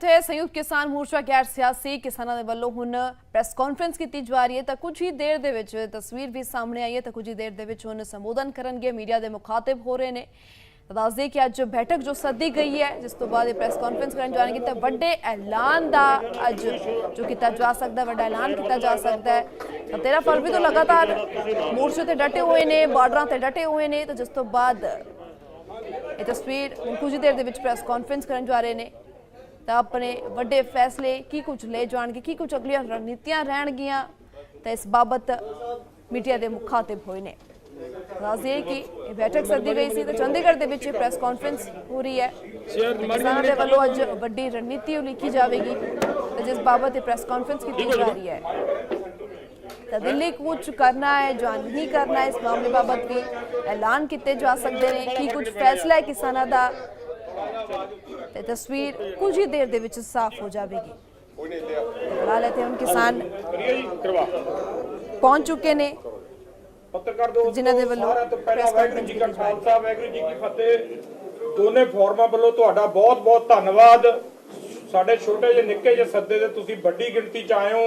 जिथे संयुक्त किसान मोर्चा गैर सियासी किसानों के वालों हुण प्रैस कॉन्फ्रेंस की जा रही है तो कुछ ही देर दे विच तस्वीर भी सामने आई है तो कुछ ही देर दे विच हुण संबोधन करनगे मीडिया के मुखातिब हो रहे हैं। दस दें कि अज बैठक जो सदी गई है जिस तो बाद प्रैस कॉन्फ्रेंस करन जाएंगे तो वड्डे ऐलान का अज जो किया जा सकता है, वड्डा ऐलान किया जा सकता है। 13 फरवरी तो लगातार मोर्चे ते डटे हुए ने, बार्डरां ते डटे हुए ने, तो जिस तो बाद ये तस्वीर कुछ ही देर दे विच प्रैस कॉन्फ्रेंस करन जा रहे हैं तो अपने वड्डे फैसले की कुछ ले जाएंगे, की कुछ अगलियां रणनीतियां रहणगियां तो इस बाबत मीडिया के मुखातिब हुए ने। दस दिए कि बैठक सदी गई सी तो चंडीगढ़ के विच प्रैस कॉन्फ्रेंस हो रही है। किसानों के वालों अज वड्डी रणनीति लिखी जाएगी तो जिस बाबत प्रैस कॉन्फ्रेंस की जा रही है तो दिल्ली कूच करना है जो नहीं करना है, इस मामले बाबत भी ऐलान किए जा सकते हैं कि कुछ फैसला है किसानों का ते तस्वीर कुछ ही देर दे विच साफ हो जाएगी। फिलहाल इत्थे हुण किसान पहुंच चुके ने पत्रकार दोस्तों जिन्हां दे वल्लों प्रेस कॉन्फ्रेंस जी का खालसा वाहिगुरू जी की फतेह। दोने फोरमां ਵੱਲੋਂ ਤੁਹਾਡਾ ਬਹੁਤ ਬਹੁਤ ਧੰਨਵਾਦ। ਸਾਡੇ ਛੋਟੇ ਜਿਹੇ ਨਿੱਕੇ ਜਿਹੇ ਸੱਦੇ ਦੇ ਤੁਸੀਂ ਵੱਡੀ ਗਿਣਤੀ ਚ ਆਏ ਹੋ।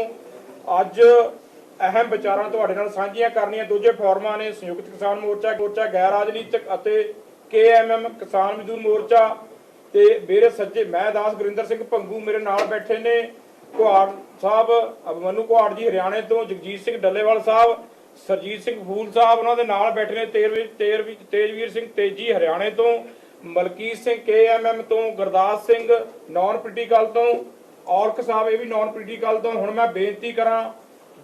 ਅੱਜ ਅਹਿਮ ਵਿਚਾਰਾਂ ਤੁਹਾਡੇ ਨਾਲ ਸਾਂਝੀਆਂ ਕਰਨੀਆਂ। ਦੂਜੇ ਫੋਰਮਾਂ ਨੇ ਸੰਯੁਕਤ ਕਿਸਾਨ ਮੋਰਚਾ ਗੈਰ ਰਾਜਨੀਤਿਕ ਅਤੇ KMM ਕਿਸਾਨ ਮਜ਼ਦੂਰ ਮੋਰਚਾ ਤੇ ਮੇਰੇ ਸੱਜੇ ਮੈਂ ਦਾਸ ਗੁਰਿੰਦਰ ਸਿੰਘ ਭੰਗੂ ਮੇਰੇ ਨਾਲ ਬੈਠੇ ਨੇ ਕੁਹਾੜ ਸਾਹਿਬ ਅਭਮਨੂ ਕੁਹਾੜ ਜੀ ਹਰਿਆਣੇ ਤੋਂ, ਜਗਜੀਤ ਸਿੰਘ ਡੱਲੇਵਾਲ ਸਾਹਿਬ, ਸਰਜੀਤ ਸਿੰਘ ਫੂਲ ਸਾਹਿਬ ਉਹਨਾਂ ਦੇ ਨਾਲ ਬੈਠੇ ਨੇ, ਤੇਜਵੀਰ ਸਿੰਘ ਤੇਜੀ ਹਰਿਆਣੇ ਤੋਂ, ਮਲਕੀਤ ਸਿੰਘ KMM ਤੋਂ, ਗੁਰਦਾਸ ਸਿੰਘ ਨਾਨ ਪੋਲੀਟੀਕਲ ਤੋਂ, ਔਰਖ ਸਾਹਿਬ ਇਹ ਵੀ ਨਾਨ ਪੋਲੀਟੀਕਲ ਤੋਂ। ਹੁਣ ਮੈਂ ਬੇਨਤੀ ਕਰਾਂ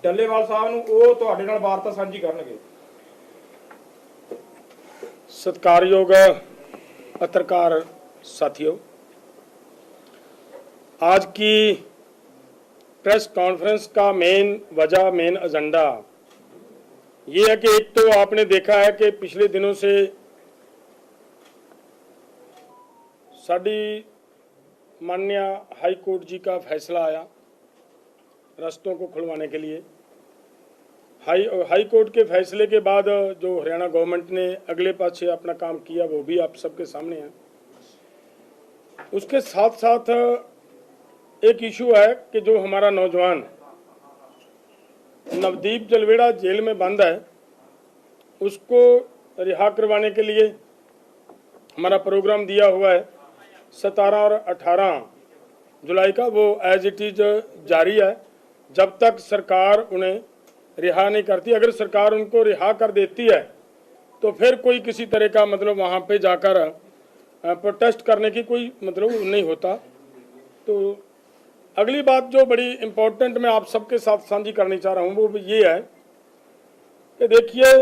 ਡੱਲੇਵਾਲ ਸਾਹਿਬ ਨੂੰ ਉਹ ਤੁਹਾਡੇ ਨਾਲ ਵਾਰਤਾ ਸਾਂਝੀ ਕਰਨਗੇ। सत्कारयोग पत्रकार साथियों, आज की प्रेस कॉन्फ्रेंस का मेन एजेंडा ये है कि एक तो आपने देखा है कि पिछले दिनों से साडी माननीय हाई कोर्ट जी का फैसला आया रास्तों को खुलवाने के लिए। हाई कोर्ट के फैसले के बाद जो हरियाणा गवर्नमेंट ने अगले पासे अपना काम किया वो भी आप सबके सामने है। उसके साथ साथ एक इशू है कि जो हमारा नौजवान नवदीप जलवेड़ा जेल में बंद है उसको रिहा करवाने के लिए हमारा प्रोग्राम दिया हुआ है 17 और 18 जुलाई का। वो एज इट इज जारी है जब तक सरकार उन्हें रिहा नहीं करती। अगर सरकार उनको रिहा कर देती है तो फिर कोई किसी तरह का मतलब वहाँ पे जाकर प्रोटेस्ट करने की कोई मतलब नहीं होता। तो अगली बात जो बड़ी इम्पोर्टेंट मैं आप सबके साथ साझी करनी चाह रहा हूँ वो ये है कि देखिए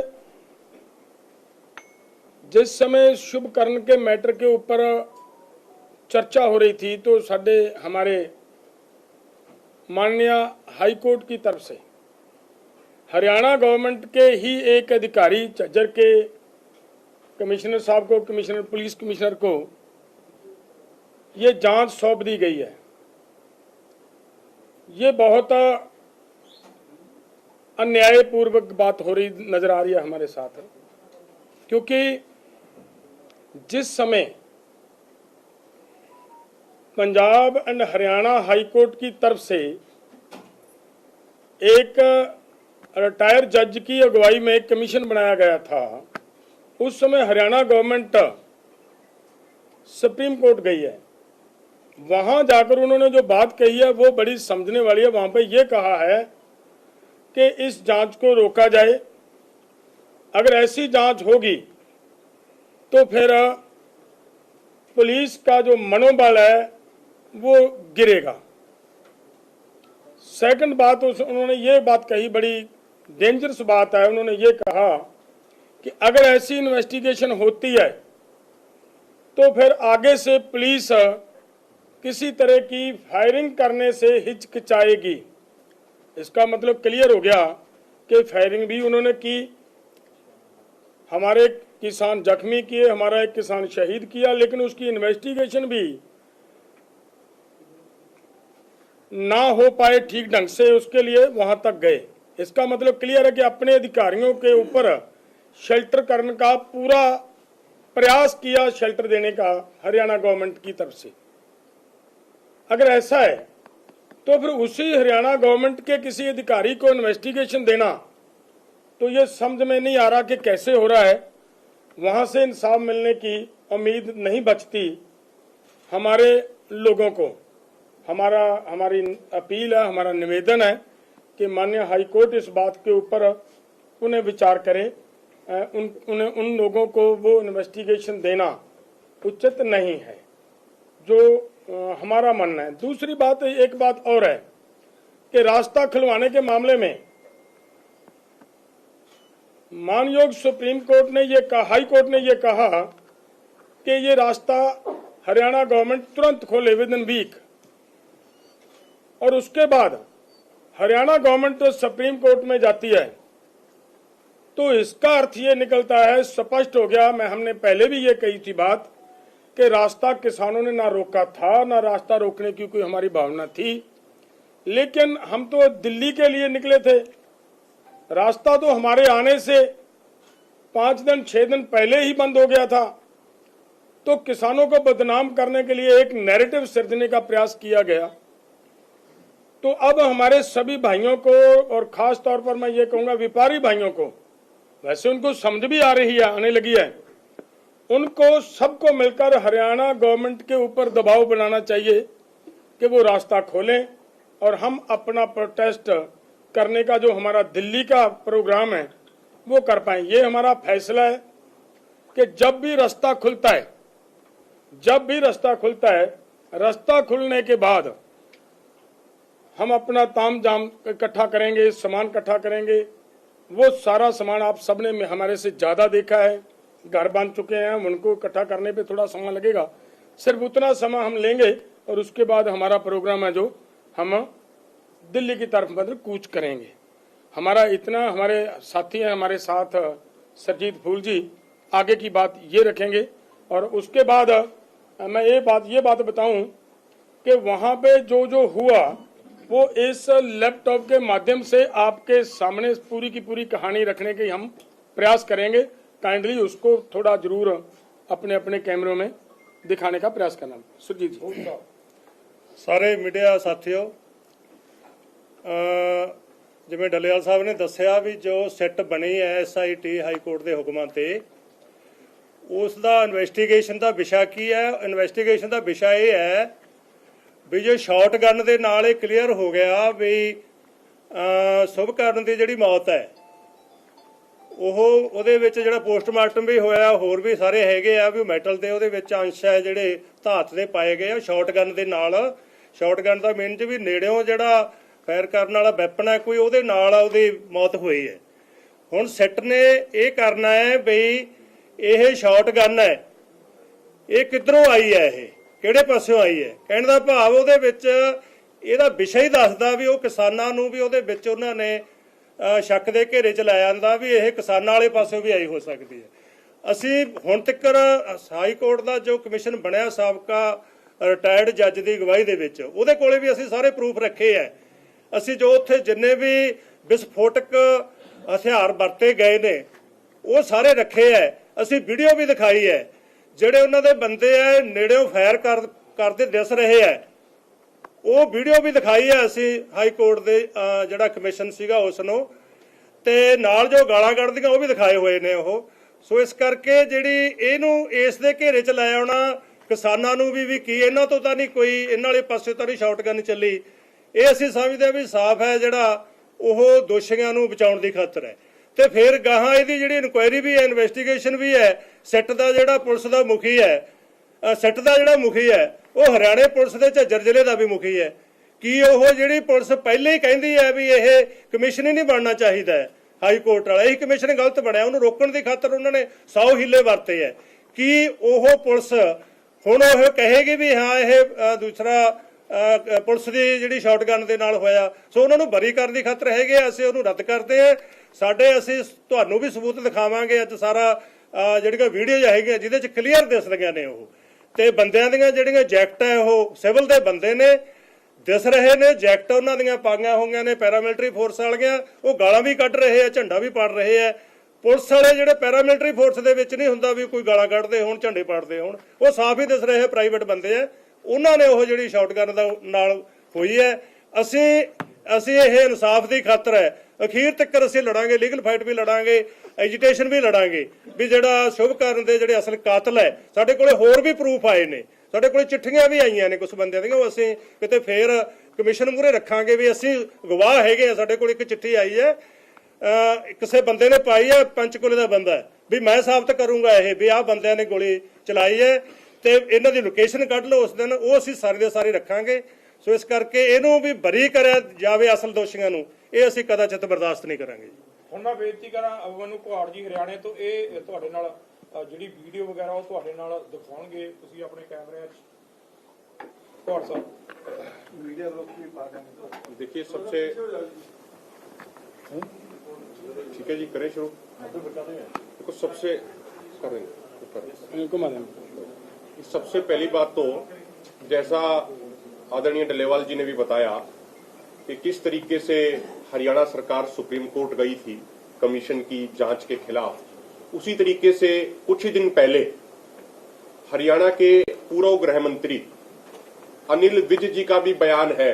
जिस समय शुभकरण के मैटर के ऊपर चर्चा हो रही थी तो हमारे माननीय हाई कोर्ट की तरफ से हरियाणा गवर्नमेंट के ही एक अधिकारी झज्जर के कमिश्नर साहब को, पुलिस कमिश्नर को ये जांच सौंप दी गई है। ये बहुत अन्यायपूर्वक बात हो रही नजर आ रही है हमारे साथ, क्योंकि जिस समय Punjab and Haryana high court की तरफ से एक रिटायर जज की अगुवाई में एक कमीशन बनाया गया था, उस समय हरियाणा गवर्नमेंट सुप्रीम कोर्ट गई है। वहां जाकर उन्होंने जो बात कही है वो बड़ी समझने वाली है। वहां पे ये कहा है कि इस जांच को रोका जाए, अगर ऐसी जांच होगी तो फिर पुलिस का जो मनोबल है वो गिरेगा। सेकंड बात उन्होंने ये बात कही, बड़ी डेंजरस बात है। उन्होंने ये कहा कि अगर ऐसी इन्वेस्टिगेशन होती है तो फिर आगे से पुलिस किसी तरह की फायरिंग करने से हिचकिचाएगी। इसका मतलब क्लियर हो गया कि फायरिंग भी उन्होंने की, हमारे किसान जख्मी किए, हमारा एक किसान शहीद किया, लेकिन उसकी इन्वेस्टिगेशन भी ना हो पाए ठीक ढंग से, उसके लिए वहां तक गए। इसका मतलब क्लियर है कि अपने अधिकारियों के ऊपर शेल्टर करने का पूरा प्रयास किया, शेल्टर देने का हरियाणा गवर्नमेंट की तरफ से। अगर ऐसा है तो फिर उसी हरियाणा गवर्नमेंट के किसी अधिकारी को इन्वेस्टिगेशन देना, तो ये समझ में नहीं आ रहा कि कैसे हो रहा है। वहां से इंसाफ मिलने की उम्मीद नहीं बचती हमारे लोगों को। हमारी अपील है, हमारा निवेदन है कि माननीय हाई कोर्ट इस बात के ऊपर उन्हें विचार करे, उन लोगों को वो इन्वेस्टिगेशन देना उचित नहीं है, जो हमारा मानना है। दूसरी बात, एक बात और है कि रास्ता खुलवाने के मामले में मानयोग सुप्रीम कोर्ट ने ये कहा, हाई कोर्ट ने ये कहा कि ये रास्ता हरियाणा गवर्नमेंट तुरंत खोले विद इन वीक, और उसके बाद हरियाणा गवर्नमेंट तो सुप्रीम कोर्ट में जाती है। तो इसका अर्थ ये निकलता है, स्पष्ट हो गया, हमने पहले भी ये कही थी बात, कि रास्ता किसानों ने ना रोका था, ना रास्ता रोकने की कोई हमारी भावना थी, लेकिन हम तो दिल्ली के लिए निकले थे। रास्ता तो हमारे आने से 5 दिन 6 दिन पहले ही बंद हो गया था। तो किसानों को बदनाम करने के लिए एक नैरेटिव सृजने का प्रयास किया गया। तो अब हमारे सभी भाइयों को, और खास तौर पर मैं ये कहूंगा व्यापारी भाइयों को, वैसे उनको समझ भी आ रही है, आने लगी है, उनको सबको मिलकर हरियाणा गवर्नमेंट के ऊपर दबाव बनाना चाहिए कि वो रास्ता खोलें और हम अपना प्रोटेस्ट करने का जो हमारा दिल्ली का प्रोग्राम है वो कर पाएं। ये हमारा फैसला है कि जब भी रास्ता खुलता है, रास्ता खुलने के बाद हम अपना ताम जाम इकट्ठा करेंगे, सामान इकट्ठा करेंगे। वो सारा सामान आप सबने हमारे से ज़्यादा देखा है, घर बन चुके हैं, उनको इकट्ठा करने पे थोड़ा समय लगेगा, सिर्फ उतना समय हम लेंगे और उसके बाद हमारा प्रोग्राम है जो हम दिल्ली की तरफ मतलब कूच करेंगे। हमारा इतना, हमारे साथी हैं हमारे साथ सरजीत फूल जी, आगे की बात ये रखेंगे। और उसके बाद मैं ये बात बताऊं कि वहाँ पे जो हुआ वो इस लैपटॉप के माध्यम से आपके सामने पूरी की पूरी कहानी रखने के हम प्रयास करेंगे। काइंडली उसको थोड़ा जरूर अपने अपने कैमरों में दिखाने का प्रयास करना। सुरजीत जी। सारे मीडिया साथियों, जिवें डलेवाल साहब ने दस्सिया भी जो सिट बनी है SIT हाई कोर्ट के हुक्मां ते, उसका इन्वेस्टिगेशन का विषय की है। इन्वेस्टिगेशन का विषय ये है भी जो शॉट गन के नाल ये क्लीयर हो गया भी शुभकरण की जिहड़ी मौत है ਉਹਦੇ ਵਿੱਚ ਜਿਹੜਾ ਪੋਸਟਮਾਰਟਮ ਵੀ ਹੋਇਆ, ਹੋਰ ਵੀ ਸਾਰੇ ਹੈਗੇ ਆ ਵੀ ਮੈਟਲ ਦੇ ਉਹਦੇ ਵਿੱਚ ਅੰਸ਼ ਹੈ ਜਿਹੜੇ ਧਾਤ ਦੇ ਪਾਏ ਗਏ ਆ ਸ਼ਾਟਗਨ ਦੇ ਨਾਲ। ਸ਼ਾਟਗਨ ਦਾ ਮੇਨ ਚ ਵੀ ਨੇੜਿਓਂ ਜਿਹੜਾ ਫਾਇਰ ਕਰਨ ਵਾਲਾ ਵੈਪਨ ਹੈ ਕੋਈ, ਉਹਦੇ ਨਾਲ ਉਹਦੀ ਮੌਤ ਹੋਈ ਹੈ। ਹੁਣ ਸਿੱਟ ਨੇ ਇਹ ਕਰਨਾ ਹੈ ਬਈ ਇਹ ਸ਼ਾਟਗਨ ਹੈ ਇਹ ਕਿੱਧਰੋਂ ਆਈ ਹੈ, ਇਹ ਕਿਹੜੇ ਪਾਸਿਓਂ ਆਈ ਹੈ। ਕਹਿਣ ਦਾ ਭਾਵ ਉਹਦੇ ਵਿੱਚ ਇਹਦਾ ਵਿਸ਼ਾ ਹੀ ਦੱਸਦਾ ਵੀ ਉਹ ਕਿਸਾਨਾਂ ਨੂੰ ਵੀ ਉਹਦੇ ਵਿੱਚ ਉਹਨਾਂ ਨੇ शक के घेरे च लै जाता भी यह किसानों वाले पासों भी आई हो सकती है। असी हुण तक हाई कोर्ट का जो कमिशन बनया साबका रिटायर्ड जज की अगवाई दे विच उहदे कोले भी असी सारे प्रूफ रखे है। असी जो उत्थे जिन्ने भी विस्फोटक हथियार वरते गए ने वो सारे रखे है। असी वीडियो भी दिखाई है, जिहड़े उन्हां दे बंदे है नेड़ेओं फायर करते दिस रहे है, वो वीडियो भी दिखाई है असी हाई कोर्ट के जिहड़ा कमिशन सीगा उसनों, ते नाल जो गालां कढदियां वो भी दिखाए हुए ने वो। सो इस करके जिहड़ी इहनूं इस दे घेरे च लै आउणा किसानां नूं भी की इन्हां तो तां नहीं कोई इन्हां वाले पासे तां नहीं शॉटगन चली, ये असी समझदे भी साफ है जिहड़ा वो दोषियां नूं बचाउण दी खातर है। ते फिर गाहां इहदी जिहड़ी इनकुआयरी भी है, इन्वेस्टिगेशन भी है। सिट दा जिहड़ा पुलिस दा मुखी है, सिट दा जिहड़ा मुखी है वो हरियाणे पुलिस के झज्जर जिले का भी मुखी है। कि वो जिहड़ी पुलिस पहले ही कहती है भी यह कमिशन ही नहीं बनना चाहिए है, हाई कोर्ट वाला यही कमिशन गलत बनया, उन्होंने रोकने की खातर उन्होंने 100 हीले वरते है। कि वो पुलिस हुण वो कहेगी भी हाँ यह दूसरा पुलिस की जिहड़ी शॉटगन के नाल होया, सो उन्होंने बरी करने की खातर है असीं उहनूं रद्द करते हैं। साडे असीं तुहानूं भी सबूत दिखावांगे अज सारा जिहड़ियां वीडियो हैगियां जिहदे च क्लीयर दिसदियां ने वो, ते बंदियां दियां जिहड़ियां जैकट है वो सिविल दे बंदे ने दिस रहे ने, जैकट उन्हां दियां पाईआं होईआं ने पैरामिलिटरी फोर्स वालियां, वो गालां भी कढ रहे हैं, झंडा भी पाड़ रहे हैं। पुलिस वाले जिहड़े पैरामिलिटरी फोर्स दे विच नहीं हुंदा भी कोई गालां कढदे होण झंडे पाड़दे होण, वो साफ ही दिस रहे प्राइवेट बंदे है, ਉਹਨਾਂ ਨੇ ਉਹ ਜਿਹੜੀ ਸ਼ਾਟਗਨ ਦਾ ਨਾਲ ਹੋਈ ਹੈ। ਅਸੀਂ ਇਹ ਇਨਸਾਫ ਦੀ ਖਾਤਰ ਹੈ, ਅਖੀਰ ਤੱਕ ਅਸੀਂ ਲੜਾਂਗੇ, ਲੀਗਲ ਫਾਈਟ ਵੀ ਲੜਾਂਗੇ, ਐਜੀਟੇਸ਼ਨ ਵੀ ਲੜਾਂਗੇ ਵੀ ਜਿਹੜਾ ਸ਼ੁਭਕਰਨ ਦੇ ਜਿਹੜੇ ਅਸਲ ਕਾਤਲ ਹੈ, ਸਾਡੇ ਕੋਲੇ ਹੋਰ ਵੀ ਪ੍ਰੂਫ ਆਏ ਨੇ, ਸਾਡੇ ਕੋਲੇ ਚਿੱਠੀਆਂ ਵੀ ਆਈਆਂ ਨੇ ਕੁਝ ਬੰਦਿਆਂ ਦੀਆਂ, ਉਹ ਅਸੀਂ ਕਿਤੇ ਫੇਰ ਕਮਿਸ਼ਨ ਮੂਹਰੇ ਰੱਖਾਂਗੇ ਵੀ ਅਸੀਂ ਗਵਾਹ ਹੈਗੇ ਆ। ਸਾਡੇ ਕੋਲ ਇੱਕ ਚਿੱਠੀ ਆਈ ਹੈ, ਕਿਸੇ ਬੰਦੇ ਨੇ ਪਾਈ ਹੈ, ਪੰਚਕੂਲੇ ਦਾ ਬੰਦਾ ਹੈ, ਵੀ ਮੈਂ ਸਾਬਤ ਕਰੂੰਗਾ ਇਹ ਵੀ ਆਹ ਬੰਦਿਆਂ ਨੇ ਗੋਲੀ ਚਲਾਈ ਹੈ ਤੇ ਇਹਨਾਂ ਦੀ ਲੋਕੇਸ਼ਨ ਕੱਢ ਲਓ ਉਸ ਦਿਨ, ਉਹ ਅਸੀਂ ਸਾਰੇ ਦੇ ਸਾਰੇ ਰੱਖਾਂਗੇ। ਸੋ ਇਸ ਕਰਕੇ ਇਹਨੂੰ ਵੀ ਬਰੀ ਕਰਿਆ ਜਾਵੇ ਅਸਲ ਦੋਸ਼ੀਆਂ ਨੂੰ, ਇਹ ਅਸੀਂ ਕਦਾਚਿਤ ਬਰਦਾਸ਼ਤ ਨਹੀਂ ਕਰਾਂਗੇ। ਹੁਣ ਮੈਂ ਬੇਨਤੀ ਕਰਾਂ ਮੈਨੂੰ ਕੁਹਾੜ ਜੀ ਹਰਿਆਣੇ ਤੋਂ, ਇਹ ਤੁਹਾਡੇ ਨਾਲ ਜਿਹੜੀ ਵੀਡੀਓ वगैरह ਉਹ ਤੁਹਾਡੇ ਨਾਲ ਦਿਖਾਉਣਗੇ, ਤੁਸੀਂ ਆਪਣੇ ਕੈਮਰੇ 'ਚ ਕੁਹਾੜ ਸਾਹਿਬ मीडिया लोग भी पा देंगे। देखिए सबसे ठीक है जी, करें शुरू। देखो सबसे सबसे पहली बात तो जैसा आदरणीय डलेवाल जी ने भी बताया कि किस तरीके से हरियाणा सरकार सुप्रीम कोर्ट गई थी कमीशन की जांच के खिलाफ, उसी तरीके से कुछ ही दिन पहले हरियाणा के पूर्व गृह मंत्री अनिल विज जी का भी बयान है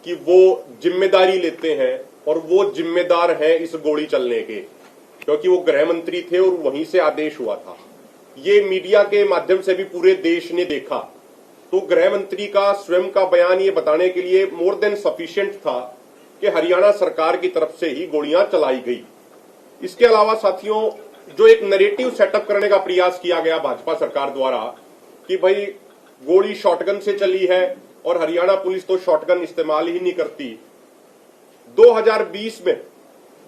कि वो जिम्मेदारी लेते हैं और वो जिम्मेदार है इस गोली चलने के, क्योंकि वो गृह मंत्री थे और वहीं से आदेश हुआ था। ये मीडिया के माध्यम से भी पूरे देश ने देखा, तो गृह मंत्री का स्वयं का बयान ये बताने के लिए मोर देन सफिशिएंट था कि हरियाणा सरकार की तरफ से ही गोलियां चलाई गई। इसके अलावा साथियों, जो एक नैरेटिव सेटअप करने का प्रयास किया गया भाजपा सरकार द्वारा कि भाई गोली शॉटगन से चली है और हरियाणा पुलिस तो शॉटगन इस्तेमाल ही नहीं करती। 2020 में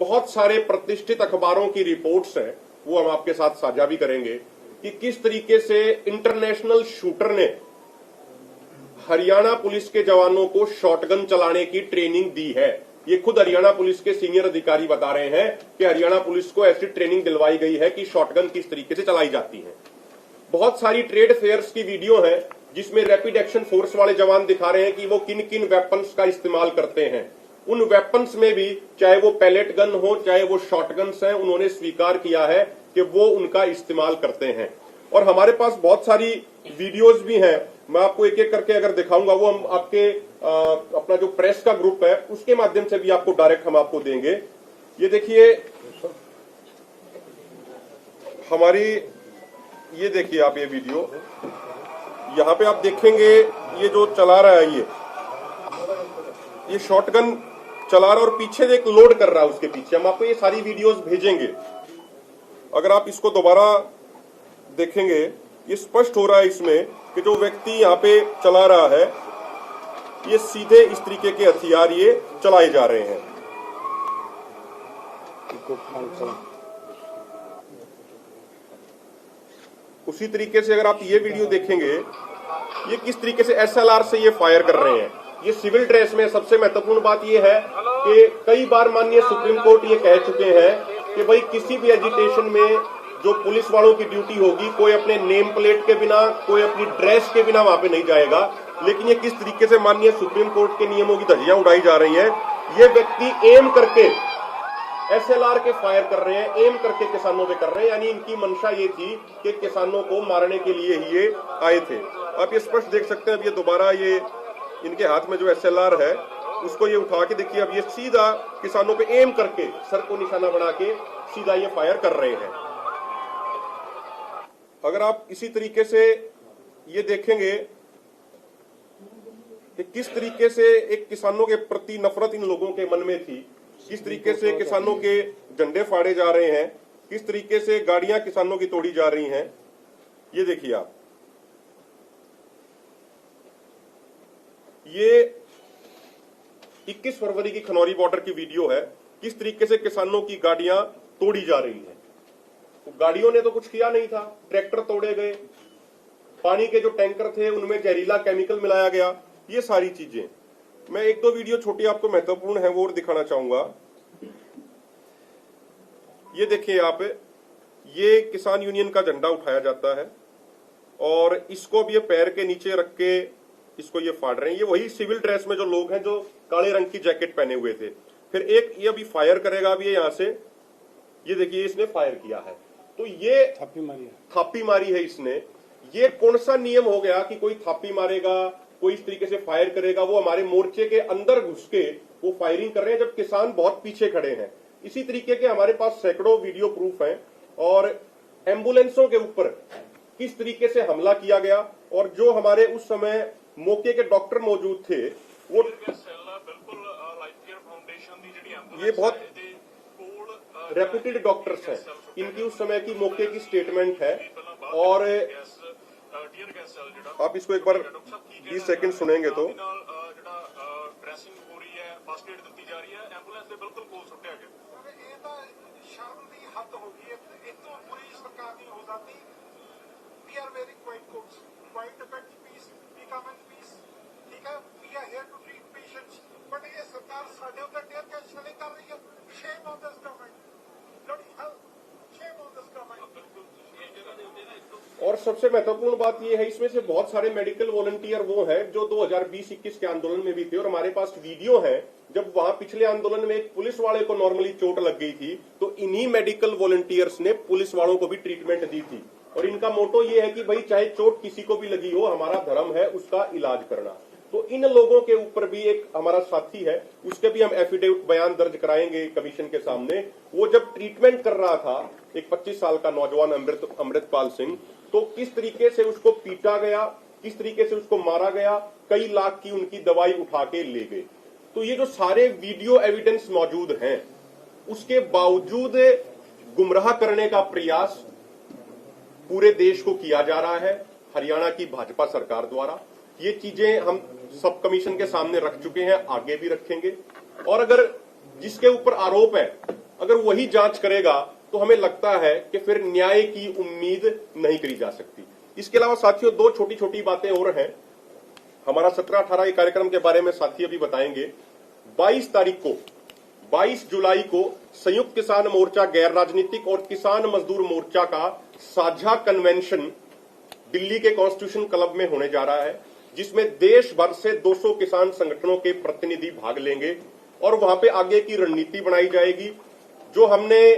बहुत सारे प्रतिष्ठित अखबारों की रिपोर्ट्स हैं, वो हम आपके साथ साझा भी करेंगे कि किस तरीके से इंटरनेशनल शूटर ने हरियाणा पुलिस के जवानों को शॉटगन चलाने की ट्रेनिंग दी है। ये खुद हरियाणा पुलिस के सीनियर अधिकारी बता रहे हैं कि हरियाणा पुलिस को ऐसी ट्रेनिंग दिलवाई गई है कि शॉटगन किस तरीके से चलाई जाती है। बहुत सारी ट्रेड फेयर्स की वीडियो है जिसमें रैपिड एक्शन फोर्स वाले जवान दिखा रहे हैं कि वो किन किन वेपन्स का इस्तेमाल करते हैं। उन वेपन्स में भी चाहे वो पैलेट गन हो चाहे वो शॉटगन्स हैं, उन्होंने स्वीकार किया है कि वो उनका इस्तेमाल करते हैं। और हमारे पास बहुत सारी वीडियोस भी हैं, मैं आपको एक एक करके अगर दिखाऊंगा, वो हम आपके अपना जो प्रेस का ग्रुप है उसके माध्यम से भी आपको डायरेक्ट हम आपको देंगे। ये देखिए हमारी, ये देखिए आप ये वीडियो, यहाँ पे आप देखेंगे ये जो चला रहा है ये शॉटगन चला रहा है और पीछे एक लोड कर रहा है उसके पीछे। हम आपको ये सारी वीडियोस भेजेंगे, अगर आप इसको दोबारा देखेंगे ये स्पष्ट हो रहा है इसमें कि जो व्यक्ति यहाँ पे चला रहा है ये सीधे इस तरीके के हथियार ये चलाए जा रहे हैं। उसी तरीके से अगर आप ये वीडियो देखेंगे, ये किस तरीके से एसएलआर से ये फायर कर रहे हैं। ये सिविल ड्रेस में सबसे महत्वपूर्ण बात ये है कि कई बार माननीय सुप्रीम कोर्ट ये कह चुके हैं कि भाई किसी भी एजिटेशन में जो पुलिस वालों की ड्यूटी होगी, कोई अपने नेम प्लेट के बिना, कोई अपनी ड्रेस के बिना वहां पे नहीं जाएगा। लेकिन ये किस तरीके से माननीय सुप्रीम कोर्ट के नियमों की धज्जियां उड़ाई जा रही हैं। ये व्यक्ति एम करके एसएलआर के फायर कर रहे हैं, एम करके किसानों पे कर रहे हैं, यानी इनकी मंशा ये थी कि किसानों को मारने के लिए ही ये आए थे। आप ये स्पष्ट देख सकते हैं। अब ये दोबारा ये इनके हाथ में जो एसएलआर है उसको ये उठा के देखिए, अब ये सीधा किसानों पे एम करके सर को निशाना बना के सीधा ये फायर कर रहे हैं। अगर आप इसी तरीके से ये देखेंगे कि किस तरीके से एक किसानों के प्रति नफरत इन लोगों के मन में थी, किस तरीके से किसानों के झंडे फाड़े जा रहे हैं, किस तरीके से गाड़ियां किसानों की तोड़ी जा रही हैं, ये देखिए आप। ये 21 फरवरी की खनौरी बॉर्डर की वीडियो है, किस तरीके से किसानों की गाड़ियां तोड़ी जा रही हैं। तो गाड़ियों ने तो कुछ किया नहीं था, ट्रैक्टर तोड़े गए, पानी के जो टैंकर थे उनमें जहरीला केमिकल मिलाया गया, ये सारी चीजें। मैं एक दो वीडियो छोटी आपको महत्वपूर्ण है वो और दिखाना चाहूंगा। ये देखिए आप, ये किसान यूनियन का झंडा उठाया जाता है और इसको अब ये पैर के नीचे रख के इसको ये फाड़ रहे हैं। ये वही सिविल ड्रेस में जो लोग हैं जो काले रंग की जैकेट पहने हुए थे। फिर एक ये अभी फायर करेगा, अभी ये यहां से, ये देखिए इसने फायर किया है, तो ये थापी मारी है इसने। ये कौन सा नियम हो गया कि कोई थापी मारेगा, कोई इस तरीके से फायर करेगा, वो हमारे मोर्चे के अंदर घुस के वो फायरिंग कर रहे हैं जब किसान बहुत पीछे खड़े हैं। इसी तरीके के हमारे पास सैकड़ों वीडियो प्रूफ हैं। और एम्बुलेंसों के ऊपर किस तरीके से हमला किया गया, और जो हमारे उस समय मौके के डॉक्टर मौजूद थे वो ये बहुत रेप्यूटेड डॉक्टर्स हैं, इनकी उस समय की मौके की स्टेटमेंट है। और आप इसको एक बार 20 सेकंड सुनेंगे तो ड्रेसिंग हो रही है, फर्स्ट एड दी जा रही है, एंबुलेंस ਦੇ ਬਿਲਕੁਲ ਕੋਲ ਸੁੱਟਿਆ ਗਿਆ। ਇਹ ਤਾਂ ਸ਼ਰਮ ਦੀ ਹੱਦ ਹੋ ਗਈ ਹੈ, ਇਹ ਤੋਂ ਬੁਰੀ ਸਰਕਾਰ ਨਹੀਂ ਹੋ ਸਕਦੀ। We are very quiet courts, quiet effect peace, we come in peace, ठीक है, we are here to treat patients, but ये सरकार ਸਾਡੇ ਉੱਤੇ टेयर गैस शैलिंग कर रही है। Shame on this government, bloody hell, shame on this government। और सबसे महत्वपूर्ण बात यह है, इसमें से बहुत सारे मेडिकल वॉलंटियर वो हैं जो 2020-21 के आंदोलन में भी थे, और हमारे पास वीडियो है जब वहां पिछले आंदोलन में एक पुलिस वाले को नॉर्मली चोट लग गई थी तो इन्हीं मेडिकल वॉलंटियर्स ने पुलिस वालों को भी ट्रीटमेंट दी थी। और इनका मोटो ये है कि भाई चाहे चोट किसी को भी लगी हो, हमारा धर्म है उसका इलाज करना। तो इन लोगों के ऊपर भी एक हमारा साथी है, उसके भी हम एफिडेविट बयान दर्ज कराएंगे कमीशन के सामने। वो जब ट्रीटमेंट कर रहा था, एक 25 साल का नौजवान अमृतपाल सिंह, तो किस तरीके से उसको पीटा गया, किस तरीके से उसको मारा गया, कई लाख की उनकी दवाई उठा के ले गए। तो ये जो सारे वीडियो एविडेंस मौजूद हैं, उसके बावजूद गुमराह करने का प्रयास पूरे देश को किया जा रहा है हरियाणा की भाजपा सरकार द्वारा। ये चीजें हम सब कमीशन के सामने रख चुके हैं, आगे भी रखेंगे। और अगर जिसके ऊपर आरोप है अगर वही जांच करेगा तो हमें लगता है कि फिर न्याय की उम्मीद नहीं करी जा सकती। इसके अलावा साथियों, दो छोटी छोटी बातें और हैं। हमारा 17-18 के कार्यक्रम के बारे में साथी अभी बताएंगे। 22 जुलाई को संयुक्त किसान मोर्चा, गैर राजनीतिक और किसान मजदूर मोर्चा का साझा कन्वेंशन दिल्ली के कॉन्स्टिट्यूशन क्लब में होने जा रहा है, जिसमें देश भर से 200 किसान संगठनों के प्रतिनिधि भाग लेंगे और वहां पे आगे की रणनीति बनाई जाएगी। जो हमने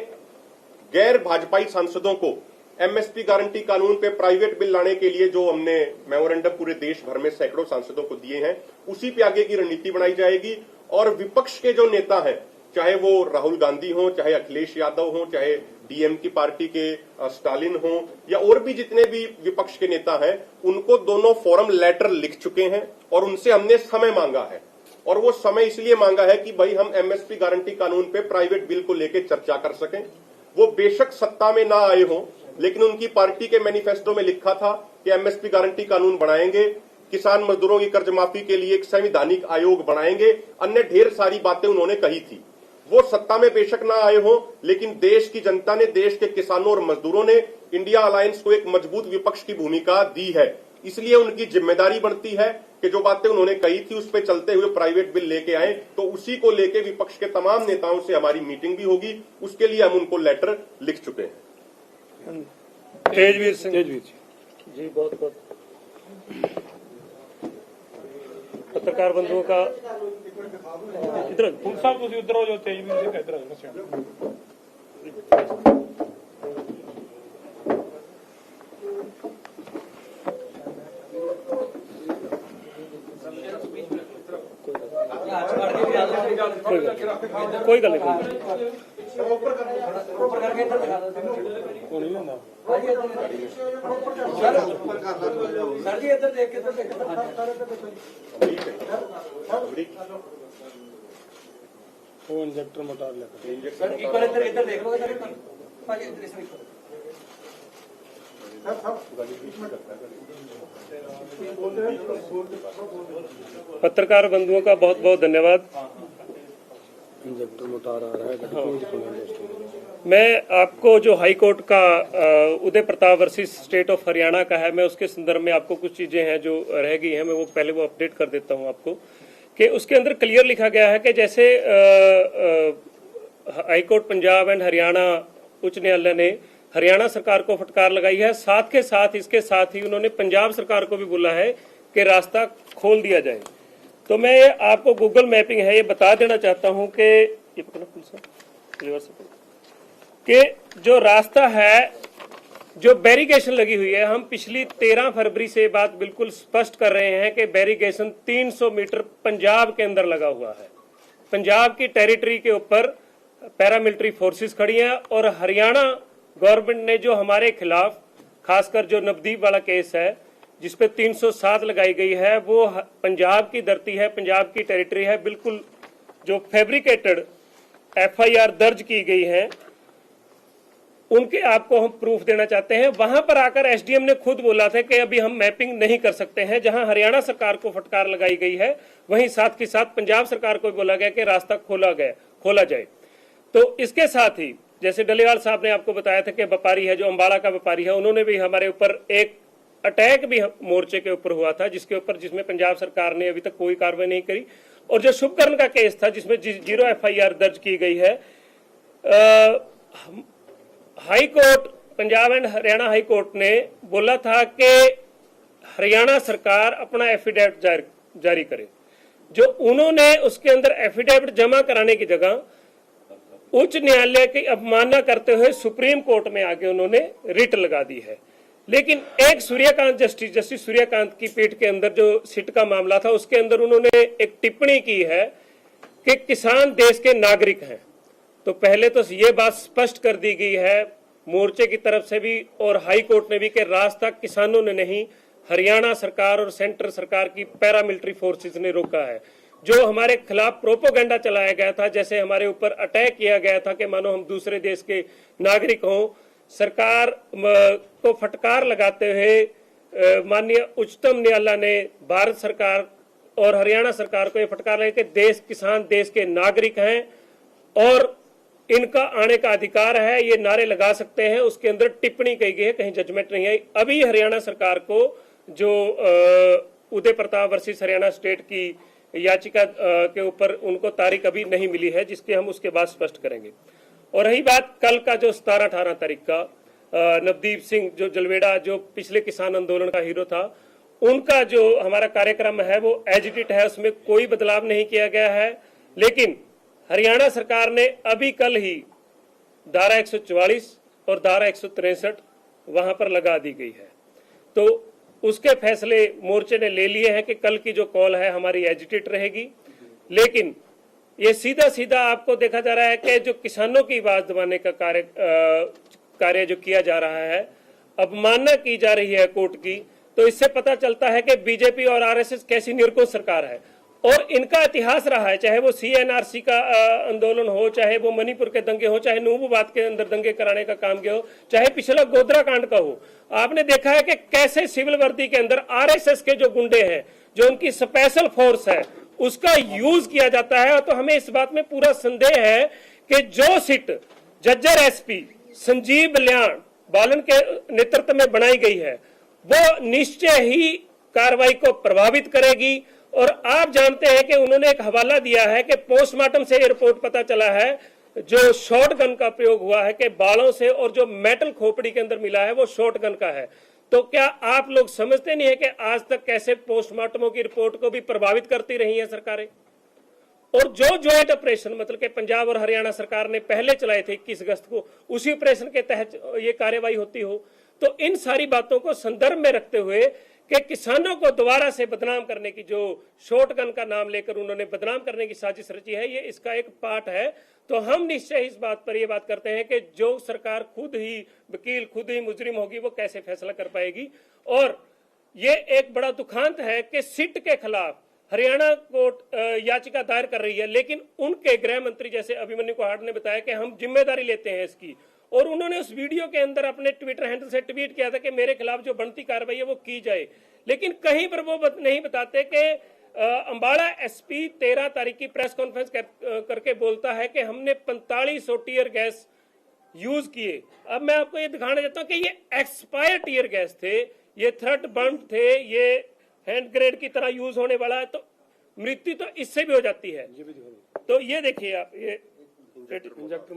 गैर भाजपाई सांसदों को एमएसपी गारंटी कानून पे प्राइवेट बिल लाने के लिए जो हमने मेमोरेंडम पूरे देश भर में सैकड़ों सांसदों को दिए हैं, उसी पे आगे की रणनीति बनाई जाएगी। और विपक्ष के जो नेता हैं, चाहे वो राहुल गांधी हो, चाहे अखिलेश यादव हो, चाहे डीएम की पार्टी के स्टालिन हो, या और भी जितने भी विपक्ष के नेता हैं, उनको दोनों फोरम लेटर लिख चुके हैं और उनसे हमने समय मांगा है। और वो समय इसलिए मांगा है कि भाई हम एमएसपी गारंटी कानून पे प्राइवेट बिल को लेकर चर्चा कर सकें। वो बेशक सत्ता में ना आए हों, लेकिन उनकी पार्टी के मैनिफेस्टो में लिखा था कि एमएसपी गारंटी कानून बनाएंगे, किसान मजदूरों की कर्ज माफी के लिए एक संवैधानिक आयोग बनाएंगे, अन्य ढेर सारी बातें उन्होंने कही थी। वो सत्ता में बेशक ना आए हों, लेकिन देश की जनता ने, देश के किसानों और मजदूरों ने इंडिया अलायंस को एक मजबूत विपक्ष की भूमिका दी है। इसलिए उनकी जिम्मेदारी बनती है कि जो बातें उन्होंने कही थी उस पर चलते हुए प्राइवेट बिल लेके आए। तो उसी को लेके विपक्ष के तमाम नेताओं से हमारी मीटिंग भी होगी, उसके लिए हम उनको लेटर लिख चुके हैं। तेजवीर सिंह जी बहुत बहुत पत्रकार बंधुओं का इधर फूल साहब तुम उधर हो, जो तेजवीर सिंह इधर हो। कोई गल नहीं सर जी इधर देख के वो इंजेक्टर मोटा लेकर सर एक बार इधर देख लो सर, भाई इधर से पत्रकार बंधुओं का बहुत बहुत धन्यवाद। इंजेक्टर मोटा आ रहा है। मैं आपको जो हाई कोर्ट का Uday Pratap versus state of Haryana का है, मैं उसके संदर्भ में आपको कुछ चीजें हैं जो रह गई हैं, मैं वो पहले वो अपडेट कर देता हूं आपको कि उसके अंदर क्लियर लिखा गया है कि जैसे high court Punjab and Haryana उच्च न्यायालय ने हरियाणा सरकार को फटकार लगाई है, साथ के साथ इसके साथ ही उन्होंने पंजाब सरकार को भी बोला है कि रास्ता खोल दिया जाए। तो मैं आपको गूगल मैपिंग है ये बता देना चाहता हूं कि जो रास्ता है जो बैरिकेशन लगी हुई है, हम पिछली 13 फरवरी से बात बिल्कुल स्पष्ट कर रहे हैं कि बैरिकेशन 300 मीटर पंजाब के अंदर लगा हुआ है। पंजाब की टेरिटरी के ऊपर पैरामिलिट्री फोर्सेस खड़ी हैं और हरियाणा गवर्नमेंट ने जो हमारे खिलाफ, खासकर जो नवदीप वाला केस है जिसपे 307 लगाई गई है, वो पंजाब की धरती है, पंजाब की टेरिटरी है। बिल्कुल जो फैब्रिकेटेड FIR दर्ज की गई है उनके आपको हम प्रूफ देना चाहते हैं। वहां पर आकर SDM ने खुद बोला था कि अभी हम मैपिंग नहीं कर सकते हैं। जहां हरियाणा सरकार को फटकार लगाई गई है, वहीं साथ के साथ पंजाब सरकार को बोला गया कि रास्ता खोला जाए। तो इसके साथ ही जैसे डलेवाल साहब ने आपको बताया था कि व्यापारी है, जो अंबाला का व्यापारी है, उन्होंने भी हमारे ऊपर एक अटैक भी मोर्चे के ऊपर हुआ था, जिसमें पंजाब सरकार ने अभी तक कोई कार्रवाई नहीं करी। और जो शुभकरण का केस था जिसमें 0 FIR दर्ज की गई है, high court, Punjab and Haryana high court ने बोला था कि हरियाणा सरकार अपना एफिडेविट जारी करे। जो उन्होंने उसके अंदर एफिडेविट जमा कराने की जगह उच्च न्यायालय की अवमानना करते हुए सुप्रीम कोर्ट में आके उन्होंने रिट लगा दी है। लेकिन एक जस्टिस सूर्यकांत की पीठ के अंदर जो सिट का मामला था, उसके अंदर उन्होंने एक टिप्पणी की है कि किसान देश के नागरिक हैं। तो पहले तो ये बात स्पष्ट कर दी गई है मोर्चे की तरफ से भी और हाई कोर्ट ने भी कि रास्ता किसानों ने नहीं, हरियाणा सरकार और सेंट्रल सरकार की पैरामिलिट्री फोर्सेस ने रोका है। जो हमारे खिलाफ प्रोपोगंडा चलाया गया था, जैसे हमारे ऊपर अटैक किया गया था कि मानो हम दूसरे देश के नागरिक हों, सरकार को फटकार लगाते हुए माननीय उच्चतम न्यायालय ने भारत सरकार और हरियाणा सरकार को यह फटकार लगा कि किसान देश के नागरिक हैं और इनका आने का अधिकार है, ये नारे लगा सकते हैं। उसके अंदर टिप्पणी कही गई है, कहीं जजमेंट नहीं आई। अभी हरियाणा सरकार को जो उदय प्रताप वर्सेस हरियाणा स्टेट की याचिका के ऊपर उनको तारीख अभी नहीं मिली है, जिसके हम उसके बाद स्पष्ट करेंगे। और रही बात कल का जो 17-18 तारीख का नवदीप सिंह जो जलवेड़ा, जो पिछले किसान आंदोलन का हीरो था, उनका जो हमारा कार्यक्रम है वो एज इट है, उसमें कोई बदलाव नहीं किया गया है। लेकिन हरियाणा सरकार ने अभी कल ही धारा 144 और धारा 163 वहां पर लगा दी गई है। तो उसके फैसले मोर्चे ने ले लिए हैं कि कल की जो कॉल है हमारी एजिटेट रहेगी। लेकिन ये सीधा आपको देखा जा रहा है कि जो किसानों की आवाज दबाने का कार्य जो किया जा रहा है, अवमानना की जा रही है कोर्ट की, तो इससे पता चलता है कि बीजेपी और RSS कैसी निर्कोष सरकार है। और इनका इतिहास रहा है, चाहे वो CNRC का आंदोलन हो, चाहे वो मणिपुर के दंगे हो, चाहे नूबूबाद के अंदर दंगे कराने का काम किया हो, चाहे पिछला गोधरा कांड का हो। आपने देखा है कि कैसे सिविल वर्दी के अंदर RSS के जो गुंडे हैं, जो उनकी स्पेशल फोर्स है, उसका यूज किया जाता है। तो हमें इस बात में पूरा संदेह है कि जो सिट जज्जर SP संजीव बालन के नेतृत्व में बनाई गई है, वो निश्चय ही कार्रवाई को प्रभावित करेगी। और आप जानते हैं कि उन्होंने एक हवाला दिया है कि पोस्टमार्टम से रिपोर्ट पता चला है जो शॉर्ट गन का प्रयोग हुआ है कि बालों से, और जो मेटल खोपड़ी के अंदर मिला है वो शॉर्ट गन का है। तो क्या आप लोग समझते नहीं है कि आज तक कैसे पोस्टमार्टमों की रिपोर्ट को भी प्रभावित करती रही है सरकारें? और जो ज्वाइंट ऑपरेशन मतलब कि पंजाब और हरियाणा सरकार ने पहले चलाए थे 21 अगस्त को, उसी ऑपरेशन के तहत ये कार्रवाई होती हो, तो इन सारी बातों को संदर्भ में रखते हुए कि किसानों को दोबारा से बदनाम करने की, जो शॉटगन का नाम लेकर उन्होंने बदनाम करने की साजिश रची है, ये इसका एक पार्ट है। तो हम निश्चय इस बात पर ये बात करते हैं कि जो सरकार खुद ही वकील, खुद ही मुजरिम होगी, वो कैसे फैसला कर पाएगी। और ये एक बड़ा दुखांत है कि सिट के खिलाफ हरियाणा कोर्ट याचिका दायर कर रही है, लेकिन उनके गृह मंत्री जैसे अभिमन्यु कोहाड़ ने बताया कि हम जिम्मेदारी लेते हैं इसकी। और उन्होंने उस वीडियो के अंदर अपने ट्विटर हैंडल से ट्वीट किया था कि मेरे खिलाफ जो बनती कार्रवाई है वो की जाए। लेकिन कहीं पर वो नहीं बताते कि अंबाला SP 13 तारीख की प्रेस कॉन्फ्रेंस करके बोलता है कि हमने 4500 टीयर गैस यूज किए। अब मैं आपको ये दिखाना चाहता हूँ कि ये एक्सपायर टीयर गैस थे, ये थ्रड बम थे, ये हैंड ग्रेनेड की तरह यूज होने वाला है। तो मृत्यु तो इससे भी हो जाती है। तो ये देखिए आप, ये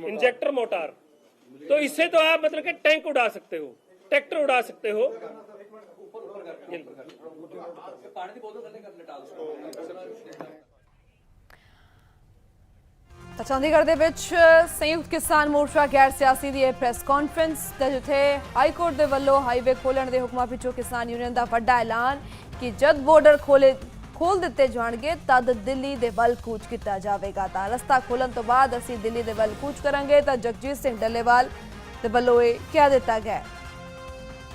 इंजेक्टर मोटार, तो इससे तो आप मतलब कि टैंक उड़ा सकते हो, ट्रैक्टर उड़ा सकते हो। ਚੰਡੀਗੜ੍ਹ ਦੇ ਵਿੱਚ ਸੰਯੁਕਤ ਕਿਸਾਨ ਮੋਰਚਾ ਗੈਰ ਸਿਆਸੀ ਦੀ ਇਹ ਪ੍ਰੈਸ ਕਾਨਫਰੰਸ ਤੇ ਜਿੱਥੇ ਹਾਈ ਕੋਰਟ ਦੇ ਵੱਲੋਂ ਹਾਈਵੇ ਖੋਲਣ ਦੇ ਹੁਕਮਾਂ ਪਿੱਛੋਂ ਕਿਸਾਨ ਯੂਨੀਅਨ ਦਾ ਵੱਡਾ ਐਲਾਨ ਕਿ ਜਦ ਬਾਰਡਰ ਖੋਲ ਦਿੱਤੇ ਜਾਣਗੇ ਤਦ ਦਿੱਲੀ ਦੇ ਵੱਲ ਕੂਚ ਕੀਤਾ ਜਾਵੇਗਾ। ਤਾਂ ਰਸਤਾ ਖੋਲਣ ਤੋਂ ਬਾਅਦ ਅਸੀਂ ਦਿੱਲੀ ਦੇ ਵੱਲ ਕੂਚ ਕਰਾਂਗੇ ਤਾਂ ਜਗਜੀਤ ਸਿੰਘ ਡੱਲੇਵਾਲ ਦੇ ਵੱਲੋਂ ਇਹ ਕਹਿ ਦਿੱਤਾ ਗਿਆ।